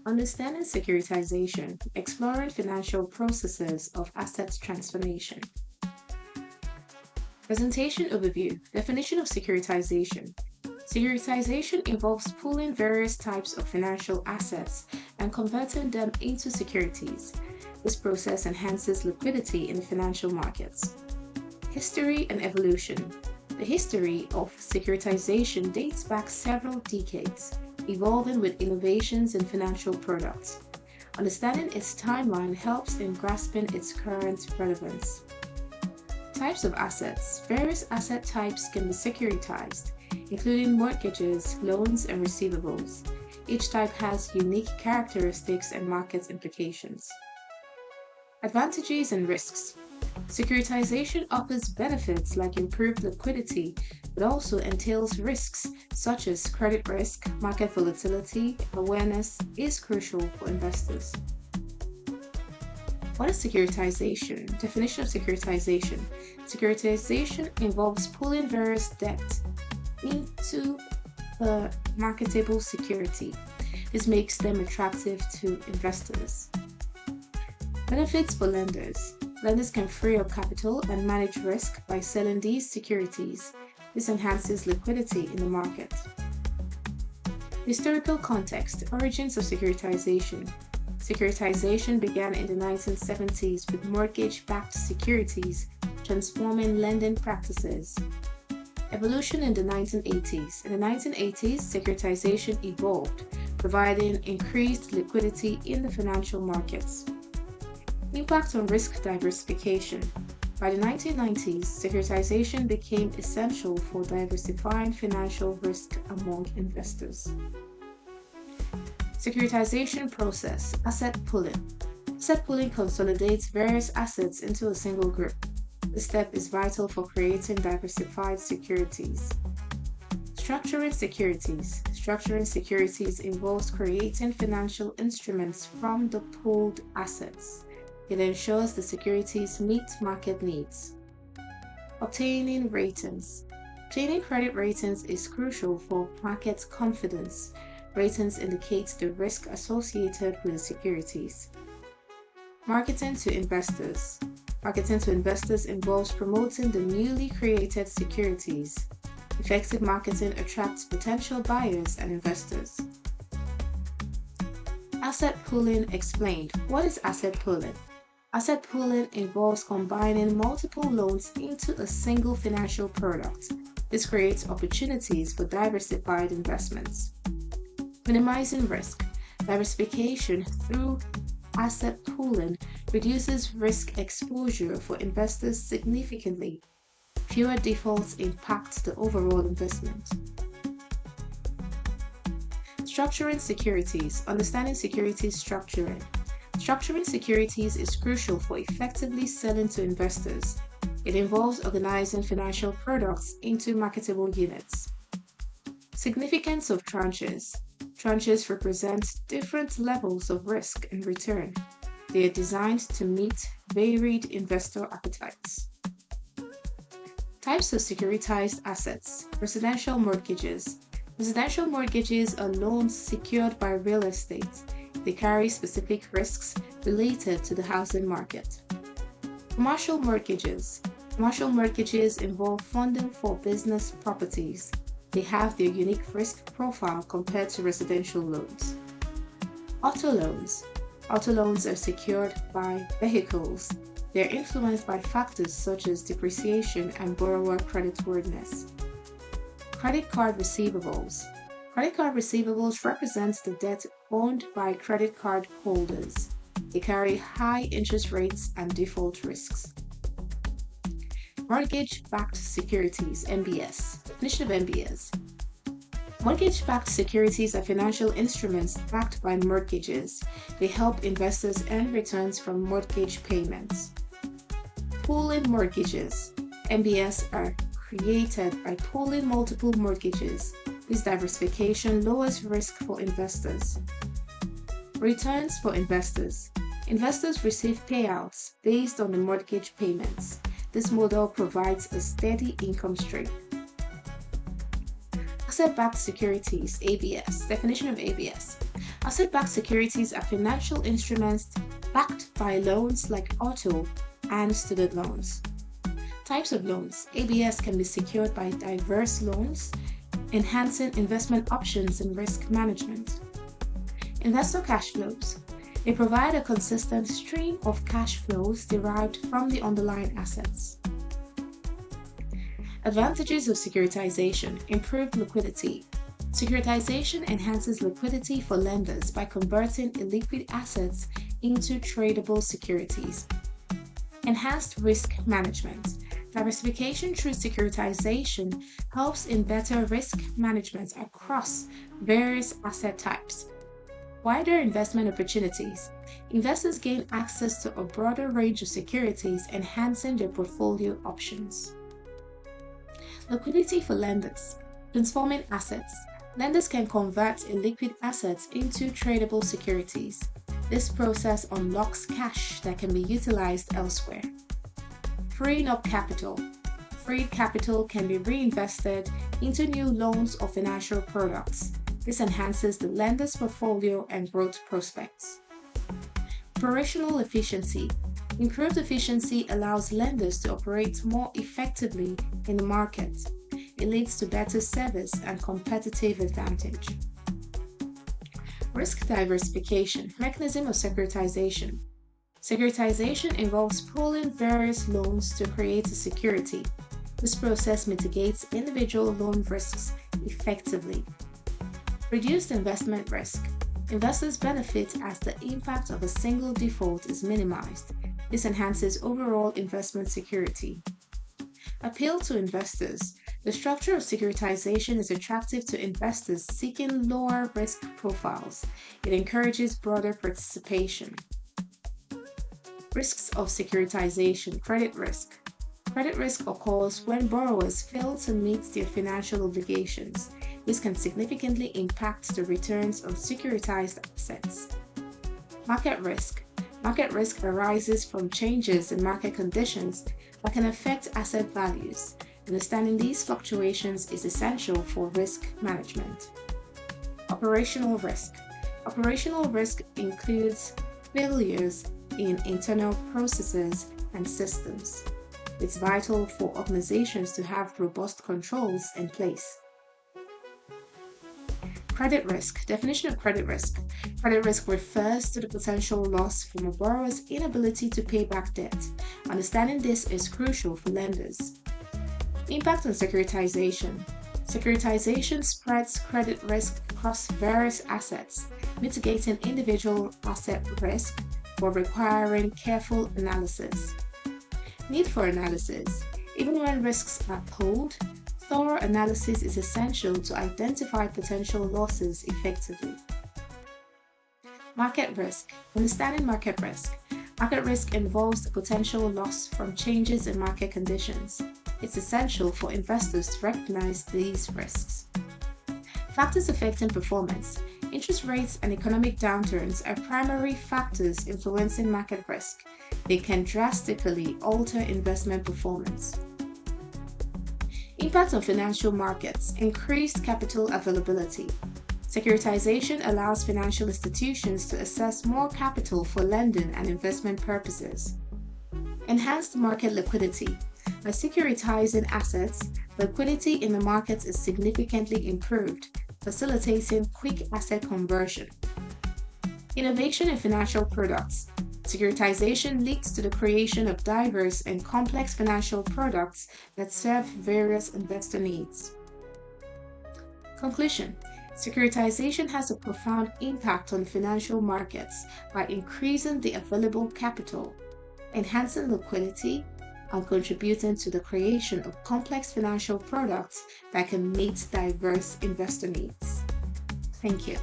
Understanding securitization, exploring financial processes of assets transformation. Presentation overview. Definition of securitization. Securitization involves pooling various types of financial assets and converting them into securities. This process enhances liquidity in the financial markets. History and evolution. The history of securitization dates back several decades, evolving with innovations in financial products. Understanding its timeline helps in grasping its current relevance. Types of assets. Various asset types can be securitized, including mortgages, loans, and receivables. Each type has unique characteristics and market implications. Advantages and risks. Securitization offers benefits like improved liquidity, but also entails risks such as credit risk, market volatility. Awareness is crucial for investors. What is securitization? Definition of securitization. Securitization involves pooling various debt into a marketable security. This makes them attractive to investors. Benefits for lenders. Lenders can free up capital and manage risk by selling these securities. This enhances liquidity in the market. Historical context. Origins of securitization. Securitization began in the 1970s with mortgage-backed securities, transforming lending practices. Evolution in the 1980s. In the 1980s, securitization evolved, providing increased liquidity in the financial markets. Impact on risk diversification. By the 1990s, securitization became essential for diversifying financial risk among investors. Securitization process. Asset pooling. Asset pooling consolidates various assets into a single group. This step is vital for creating diversified securities. Structuring securities. Structuring securities involves creating financial instruments from the pooled assets. It ensures the securities meet market needs. Obtaining ratings. Obtaining credit ratings is crucial for market confidence. Ratings indicate the risk associated with the securities. Marketing to investors. Marketing to investors involves promoting the newly created securities. Effective marketing attracts potential buyers and investors. Asset pooling explained. What is asset pooling? Asset pooling involves combining multiple loans into a single financial product. This creates opportunities for diversified investments. Minimizing risk. Diversification through asset pooling reduces risk exposure for investors significantly. Fewer defaults impact the overall investment. Structuring securities. Understanding securities structuring. Structuring securities is crucial for effectively selling to investors. It involves organizing financial products into marketable units. Significance of tranches. Tranches represent different levels of risk and return. They are designed to meet varied investor appetites. Types of securitized assets. Residential mortgages. Residential mortgages are loans secured by real estate. They carry specific risks related to the housing market. Commercial mortgages. Commercial mortgages involve funding for business properties. They have their unique risk profile compared to residential loans. Auto loans. Auto loans are secured by vehicles. They are influenced by factors such as depreciation and borrower creditworthiness. Credit card receivables. Credit card receivables represent the debt owned by credit card holders. They carry high interest rates and default risks. Mortgage-backed securities, MBS. Definition of MBS. Mortgage-backed securities are financial instruments backed by mortgages. They help investors earn returns from mortgage payments. Pooling mortgages. MBS are created by pooling multiple mortgages. This diversification lowers risk for investors. Returns for investors. Investors receive payouts based on the mortgage payments. This model provides a steady income stream. Asset-backed securities, ABS. Definition of ABS. Asset-backed securities are financial instruments backed by loans like auto and student loans. Types of loans. ABS can be secured by diverse loans, enhancing investment options and risk management. Investor cash flows. They provide a consistent stream of cash flows derived from the underlying assets. Advantages of securitization. Improved liquidity. Securitization enhances liquidity for lenders by converting illiquid assets into tradable securities. Enhanced risk management. Diversification through securitization helps in better risk management across various asset types. Wider investment opportunities. Investors gain access to a broader range of securities, enhancing their portfolio options. Liquidity for lenders. Transforming assets. Lenders can convert illiquid assets into tradable securities. This process unlocks cash that can be utilized elsewhere. Freeing up capital. Freed capital can be reinvested into new loans or financial products. This enhances the lender's portfolio and growth prospects. Operational efficiency. Improved efficiency allows lenders to operate more effectively in the market. It leads to better service and competitive advantage. Risk diversification. Mechanism of securitization. Securitization involves pooling various loans to create a security. This process mitigates individual loan risks effectively. Reduced investment risk. Investors benefit as the impact of a single default is minimized. This enhances overall investment security. Appeal to investors. The structure of securitization is attractive to investors seeking lower risk profiles. It encourages broader participation. Risks of securitization. Credit risk. Credit risk occurs when borrowers fail to meet their financial obligations. This can significantly impact the returns on securitized assets. Market risk. Market risk arises from changes in market conditions that can affect asset values. Understanding these fluctuations is essential for risk management. Operational risk. Operational risk includes failures in internal processes and systems. It's vital for organizations to have robust controls in place. Credit risk. Definition of credit risk. Credit risk refers to the potential loss from a borrower's inability to pay back debt. Understanding this is crucial for lenders. Impact on securitization. Securitization spreads credit risk across various assets, mitigating individual asset risk while requiring careful analysis. Need for analysis. Even when risks are pooled, thorough analysis is essential to identify potential losses effectively. Market risk. Understanding market risk. Market risk involves the potential loss from changes in market conditions. It's essential for investors to recognize these risks. Factors affecting performance. Interest rates and economic downturns are primary factors influencing market risk. They can drastically alter investment performance. Impact on financial markets. Increased capital availability. Securitization allows financial institutions to access more capital for lending and investment purposes. Enhanced market liquidity. By securitizing assets, liquidity in the markets is significantly improved, facilitating quick asset conversion. Innovation in financial products. Securitization leads to the creation of diverse and complex financial products that serve various investor needs. Conclusion. Securitization has a profound impact on financial markets by increasing the available capital, enhancing liquidity, and contributing to the creation of complex financial products that can meet diverse investor needs. Thank you.